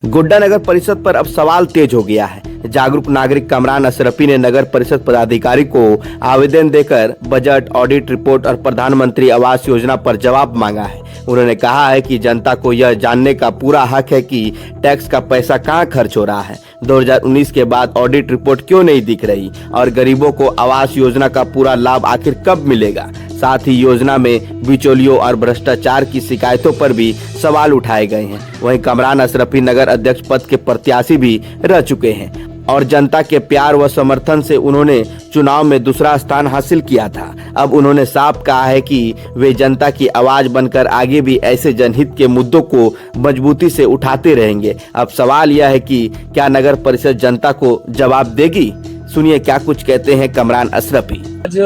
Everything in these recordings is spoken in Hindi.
गोड्डा नगर परिषद पर अब सवाल तेज हो गया है। जागरूक नागरिक कमरान अशरफी ने नगर परिषद पदाधिकारी को आवेदन देकर बजट, ऑडिट रिपोर्ट और प्रधानमंत्री आवास योजना पर जवाब मांगा है। उन्होंने कहा है कि जनता को यह जानने का पूरा हक है कि टैक्स का पैसा कहां खर्च हो रहा है, 2019 के बाद ऑडिट रिपोर्ट क्यों नहीं दिख रही और गरीबों को आवास योजना का पूरा लाभ आखिर कब मिलेगा। साथ ही योजना में बिचौलियों और भ्रष्टाचार की शिकायतों पर भी सवाल उठाए गए हैं। वहीं कमरान अशरफी नगर अध्यक्ष पद के प्रत्याशी भी रह चुके हैं और जनता के प्यार व समर्थन से उन्होंने चुनाव में दूसरा स्थान हासिल किया था। अब उन्होंने साफ कहा है कि वे जनता की आवाज बनकर आगे भी ऐसे जनहित के मुद्दों को मजबूती से उठाते रहेंगे। अब सवाल यह है कि क्या नगर परिषद जनता को जवाब देगी। सुनिए क्या कुछ कहते हैं कमरान अशरफी। आज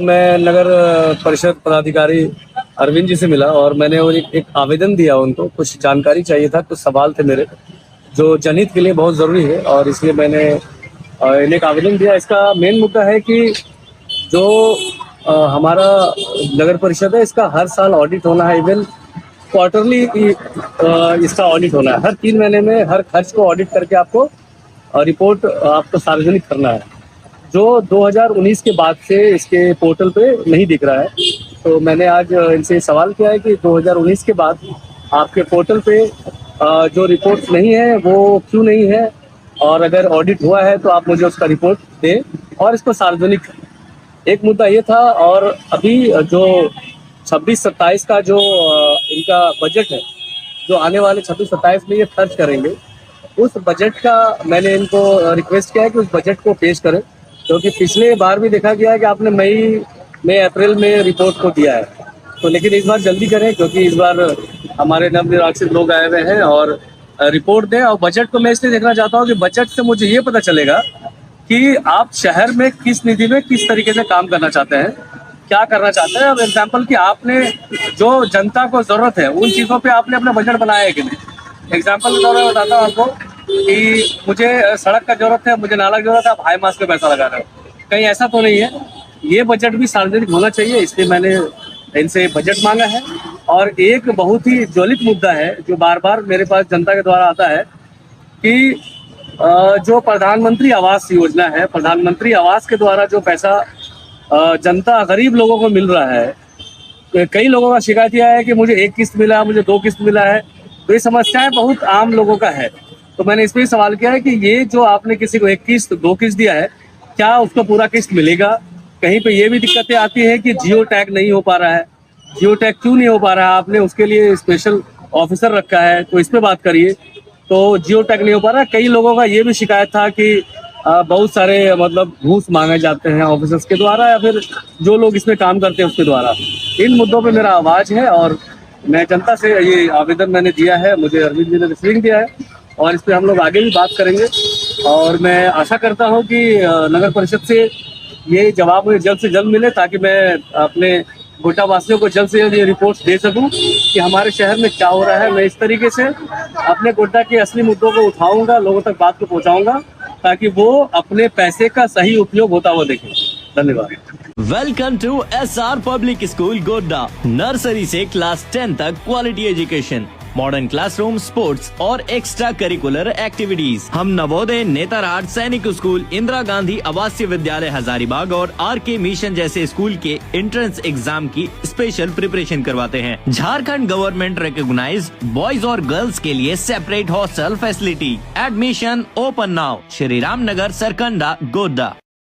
मैं नगर परिषद पदाधिकारी अरविंद जी से मिला और मैंने एक आवेदन दिया। उनको कुछ जानकारी चाहिए था, कुछ सवाल थे मेरे जो जनहित के लिए बहुत ज़रूरी है और इसलिए मैंने इन्हें एक आवेदन दिया। इसका मेन मुद्दा है कि जो हमारा नगर परिषद है इसका हर साल ऑडिट होना है। इवन क्वार्टरली इसका ऑडिट होना है। हर 3 महीने में हर खर्च को ऑडिट करके आपको रिपोर्ट आपको सार्वजनिक करना है, जो 2019 के बाद से इसके पोर्टल पे नहीं दिख रहा है। तो मैंने आज इनसे सवाल किया है कि 2019 के बाद आपके पोर्टल पे जो रिपोर्ट नहीं है वो क्यों नहीं है, और अगर ऑडिट हुआ है तो आप मुझे उसका रिपोर्ट दें और इसको सार्वजनिक करें। एक मुद्दा ये था। और अभी जो 26-27 का जो इनका बजट है, जो आने वाले 26-27 में ये खर्च करेंगे, उस बजट का मैंने इनको रिक्वेस्ट किया है कि उस बजट को पेश करें, क्योंकि पिछले बार भी देखा गया है कि आपने मई अप्रैल में रिपोर्ट को दिया है। तो लेकिन इस बार जल्दी करें, क्योंकि इस बार हमारे नवनिर्वाचित लोग आए हुए हैं और रिपोर्ट दें। और बजट को मैं इसलिए देखना चाहता हूँ कि बजट से मुझे ये पता चलेगा कि आप शहर में किस निधि में किस तरीके से काम करना चाहते हैं, क्या करना चाहते हैं। अब एग्जाम्पल कि आपने जो जनता को जरूरत है उन चीज़ों पर आपने अपना बजट बनाया है कि नहीं। एग्जाम्पल के तौर पर बताता हूँ आपको कि मुझे सड़क का जरूरत है, मुझे नाला की जरूरत है, आप हाई मास पे पैसा लगा रहे हो, कहीं ऐसा तो नहीं है। ये बजट भी सार्वजनिक होना चाहिए, इसलिए मैंने इनसे बजट मांगा है। और एक बहुत ही ज्वलित मुद्दा है जो बार बार मेरे पास जनता के द्वारा आता है कि जो प्रधानमंत्री आवास योजना है, प्रधानमंत्री आवास के द्वारा जो पैसा जनता गरीब लोगों को मिल रहा है, कई लोगों का शिकायत यह है कि मुझे 1 किस्त मिला, मुझे 2 किस्त मिला है। तो ये समस्याएं बहुत आम लोगों का है। तो मैंने इस पर सवाल किया है कि ये जो आपने किसी को 1 किस्त 2 किस्त दिया है, क्या उसको पूरा किस्त मिलेगा। कहीं पे ये भी दिक्कतें आती है कि जियो टैग नहीं हो पा रहा है। जियो टैग क्यों नहीं हो पा रहा है, आपने उसके लिए स्पेशल ऑफिसर रखा है, तो इस पर बात करिए। तो जियो टैग नहीं हो पा रहा है। कई लोगों का ये भी शिकायत था कि बहुत सारे मतलब घूस मांगे जाते हैं ऑफिसर्स के द्वारा या फिर जो लोग इसमें काम करते हैं उसके द्वारा। इन मुद्दों पर मेरा आवाज़ है और मैं जनता से ये आवेदन मैंने दिया है, मुझे अरविंद जी ने रिसीविंग दिया है और इस पर हम लोग आगे भी बात करेंगे। और मैं आशा करता हूं कि नगर परिषद से ये जवाब मुझे जल्द से जल्द मिले, ताकि मैं अपने गोड्डा वासियों को जल्द से जल्द ये रिपोर्ट्स दे सकूं कि हमारे शहर में क्या हो रहा है। मैं इस तरीके से अपने गोड्डा के असली मुद्दों को उठाऊंगा, लोगों तक बात को पहुँचाऊँगा, ताकि वो अपने पैसे का सही उपयोग होता हुआ देखें। धन्यवाद। Welcome to SR public school Godda. नर्सरी से क्लास 10 तक quality education, modern classroom, sports और एक्स्ट्रा करिकुलर एक्टिविटीज। हम नवोदय, नेतरहाट सैनिक स्कूल, इंदिरा गांधी आवासीय विद्यालय हजारीबाग और RK मिशन जैसे स्कूल के एंट्रेंस एग्जाम की स्पेशल प्रिपरेशन करवाते हैं। झारखंड गवर्नमेंट रिकॉग्नाइज्ड बॉयज और गर्ल्स के लिए separate hostel facility. Admission open now. Shri Ram Nagar, Sarkanda, Godda.